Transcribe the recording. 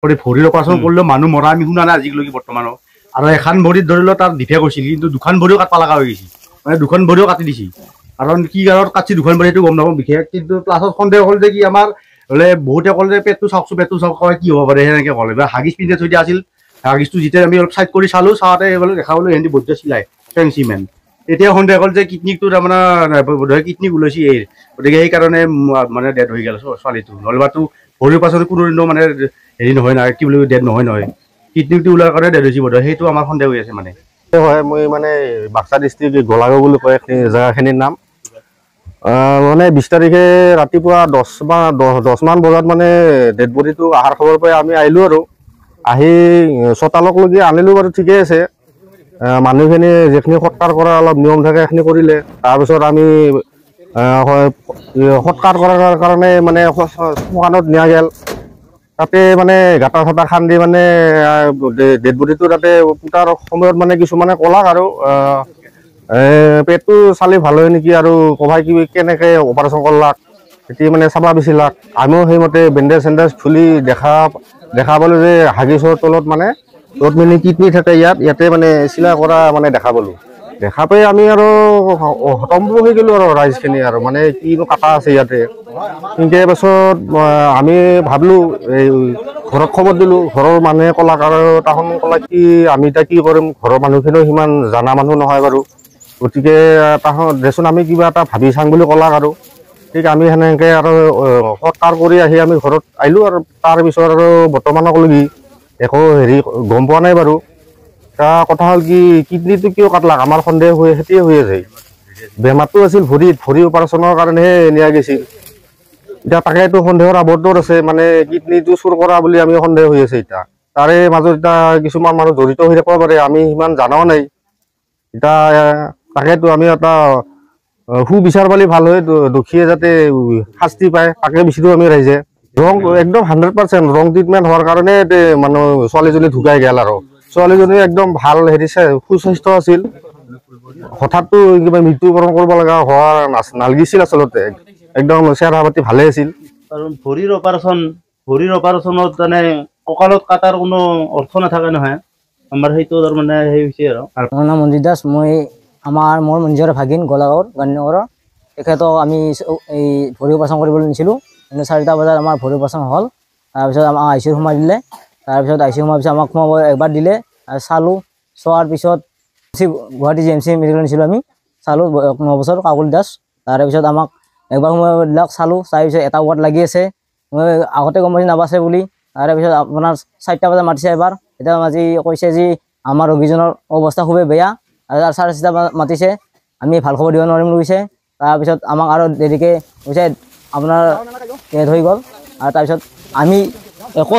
ভৰিৰ অপাৰেশ্যন কৰিলেও মানুহ মৰা আমি শুনা নাই আজিলৈকে বৰ্তমানো। আৰু এখন ভৰিত ধৰি লওক তাৰ ডিফেক্ট হৈছিল, কিন্তু দুখন ভৰিও কাটবা লগা হৈ গৈছিল, মানে দুখন ভৰিও কাটি দিছে। কাৰণ কি কাৰণত কাটছি দুখন ভৰি সেইটো গম নাপাওঁ বিশেষ, কিন্তু প্লাছত সন্দেহ হ'ল যে কি আমাৰ বোলে বহুতে ক'লে যে পেটটো চাওকচোন কি হ'ব পাৰে সেনেকে ক'লে। বা হাগিছ পিন্ধে থৈ দিয়া আছিল, হাগিছটো যেতিয়া আমি অলপ চাইড কৰি চালোঁ, চাওঁতে এইফালে দেখা পালোঁ সিহঁতি বৈদ্য চিলাই ফেঞ্চিমেন। তেতিয়া সন্দেহ হ'ল যে কিডনীটো তাৰমানে বোধহয় কিডনী ওলাইছে, গতিকে সেইকাৰণে মানে ডেড হৈ গ'ল ছোৱালীটো। নহ'লেবাতো ভৰিৰ পাছত কোনো দিনো মানে হেৰি নহয় নহয়, কি বুলি ডেড নহয় কিডনীটো ওলোৱাৰ কাৰণে ডেড হৈছে বোধহয়, সেইটো আমাৰ সন্দেহ হৈ আছে মানে। হয়, মই মানে বাক্সা ডিষ্ট্ৰিক্ট গোলাঘাট বুলি কয় জেগাখিনিৰ নাম। মানে 20 তাৰিখে ৰাতিপুৱা 10 মান বজাত মানে ডেড বডিটো অহাৰ খবৰ পাই আমি আহিলোঁ আৰু আহি চোতালকলৈকে আনিলোঁ বাৰু, ঠিকেই আছে। মানুহখিনি যিখিনি সৎকাৰ কৰা অলপ নিয়ম থাকে সেইখিনি কৰিলে। তাৰপিছত আমি সৎকাৰ কৰাৰ কাৰণে মানে শ্মশানত নিয়া গ'ল। তাতে মানে গাঁটা চাটা খান্দি মানে ডেড বডিটো তাতে পুতাৰ সময়ত মানে কিছুমানে ক'লাক আৰু পেটটো চালি ভাল হয় নেকি, আৰু ক'বাই কিবি কেনেকৈ অপাৰেশ্যন কৰলাক এতিয়া মানে চাবা বিচাৰিলাক। আমিও সেইমতে বেণ্ডেজ চেণ্ডেজ খুলি দেখা পালোঁ যে হাগিছৰ তলত মানে য'ত মানে কিডনী থাকে ইয়াতে মানে চিলাই কৰা মানে দেখা পালোঁ। দেখা পাই আমি আৰু হতম্ব হৈ গ'লোঁ আৰু ৰাইজখিনি, আৰু মানে কিনো কাটা আছে ইয়াতে। সেনেকৈ পাছত আমি ভাবিলোঁ, এই ঘৰত খবৰ দিলোঁ, ঘৰৰ মানুহে ক'লাক, আৰু তাহোন ক'লাক কি আমি এতিয়া কি কৰিম, ঘৰৰ মানুহখিনিও সিমান জানা মানুহ নহয় বাৰু, গতিকে তাহোন দেচোন আমি কিবা এটা ভাবি চাং বুলি ক'লাক। আৰু ঠিক আমি সেনেকৈ আৰু সৎকাৰ কৰি আহি আমি ঘৰত আহিলোঁ। আৰু তাৰপিছত আৰু বৰ্তমানকলৈকে একো হেৰি গম পোৱা নাই বাৰু। এটা কথা হ'ল কি, কিডনীটো কিয় কাটলাক আমাৰ সন্দেহ সেইটোৱে হৈ আছে। বেমাৰটো আছিল ভৰি অপাৰেশ্যনৰ কাৰণেহে নিয়া গৈছিল। এতিয়া তাকেতো সন্দেহৰ আৱৰ্তত আছে, মানে কিডনীটো চুৰ কৰা বুলি আমি সন্দেহ হৈ আছে এতিয়া। তাৰে মাজত এতিয়া কিছুমান মানুহ জড়িত হৈ থাকিব পাৰে, আমি সিমান জানাও নাই। এতিয়া তাকেতো আমি এটা সুবিচাৰ পালে ভাল হয়, দোষীয়ে যাতে শাস্তি পায় তাকে বিচাৰোঁ আমি ৰাইজে। ৰং একদম 100% ৰং ট্ৰিটমেণ্ট হোৱাৰ কাৰণে মানুহ ছোৱালীজনী ঢুকাই গ'ল। আৰু ছোৱালীজনী একদম ভাল হেৰি সুস্বাস্থ্য আছিল, হঠাৎতো কিবা মৃত্যুবৰণ কৰিব লগা হোৱা নালাগিছিল আচলতে। একদম চেহেৰা পাতি ভালে আছিল। আৰু ভৰিৰ অপাৰেশ্যনত মানে কঁকালত কাটাৰ কোনো অৰ্থ নাথাকে নহয়, আমাৰ সেইটো তাৰমানে সেই হৈছে আৰু। মোৰ নাম মঞ্জিত দাস, মই মোৰ নিজৰ ভাগিন গোলাঘাট গান্ধীনগৰৰ। তেখেতক আমি এই ভৰি অপাৰেশ্যন কৰিবলৈ নিছিলোঁ, কিন্তু 4টা বজাত আমাৰ ভৰি অপাৰেশ্যন হ'ল। তাৰপিছত আমাক ICU সোমাই দিলে। তাৰপিছত ICU সোমোৱাৰ পিছত আমাক সোমাব একবাৰ দিলে, চালোঁ, চোৱাৰ পিছত গুৱাহাটী GMC মেডিকেল নিছিলোঁ আমি, চালোঁ 9 বছৰ কাকলি দাস। তাৰপিছত আমাক একবাৰ সোমাই দিলাক, চালোঁ, তাৰপিছত এটা ৱাৰ্ড লাগি আছে, মই আগতে গম পাইছোঁ নাবাচে বুলি। তাৰপিছত আপোনাৰ 4টা বজাত মাতিছে এবাৰ, এতিয়া আজি কৈছে যে আমাৰ ৰোগীজনৰ অৱস্থা খুবেই বেয়া, আৰু 4:30 মাতিছে, আমি ভাল খবৰ দিব নোৱাৰিম বুলি কৈছে। তাৰপিছত আমাক আৰু দেৰিকৈ কৈছে আপোনাৰ ডেথ হৈ গ'ল। আৰু তাৰপিছত আমি একো